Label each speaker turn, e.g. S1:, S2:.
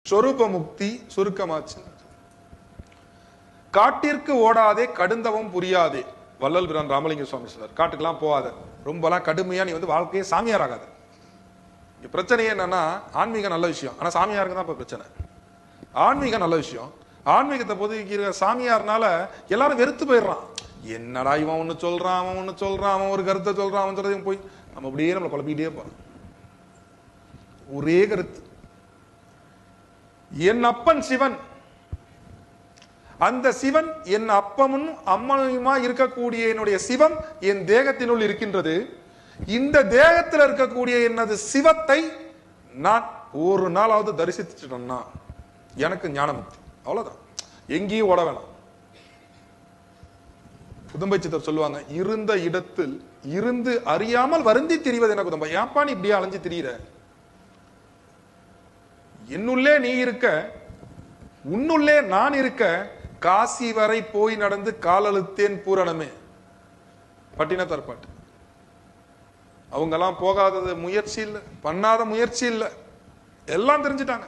S1: சொரூப முக்தி சுருக்கமாச்சு. காட்டிற்கு ஓடாதே கடுந்தவம் புரியாதே. வள்ளல் பிரான் ராமலிங்க சுவாமி சொல்றார், காட்டுக்கெல்லாம் போகாத, ரொம்பலாம் கடுமையா நீ வாழ்க்கையே சாமியார் ஆகாத. பிரச்சனையே என்னன்னா, ஆன்மீக நல்ல விஷயம், ஆனா சாமியாருக்கு தான் இப்ப பிரச்சனை. ஆன்மீக நல்ல விஷயம், ஆன்மீகத்தை பொதுக்கிற சாமியார்னால எல்லாரும் வெறுத்து போயிடுறான். என்னடா இவன் ஒண்ணு சொல்றான், அவன் ஒண்ணு சொல்றான், அவன் ஒரு கருத்தை சொல்றான், அவன் சொல்றதையும் போய் நம்ம அப்படியே நம்மளை குழப்பிக்கிட்டே போறோம். ஒரே கருத்து, என் அப்பன் சிவன், அந்த சிவன் என் அப்பமும் அம்மனுமா இருக்கக்கூடிய என்னுடைய சிவம் என் தேகத்தினுள் இருக்கின்றது. இந்த தேகத்தில் இருக்கக்கூடிய எனது சிவத்தை நான் ஒரு நாளாவது தரிசிச்சுட்டேன்னா எனக்கு ஞானமுக்தி. அவ்வளவுதான், எங்கேயும் ஓட வேணாம். குதம்பை சித்தர் சொல்லுவாங்க, இருந்த இடத்தில் இருந்து அறியாமல் வருந்தி திரிவது என்ன குதம்பை, ஏப்பா நீ இப்படியே அலைஞ்சு திரியிற? என்னுள்ளே நீ இருக்க, உன்னுள்ளே நான் இருக்க, காசி வரை போய் நடந்து காலழுத்தேன் பூரணமே. பட்டினத்தார் பாட்டு. அவங்க எல்லாம் போகாதது முயற்சி இல்லை, பண்ணாத முயற்சி இல்லை, எல்லாம் தெரிஞ்சுட்டாங்க.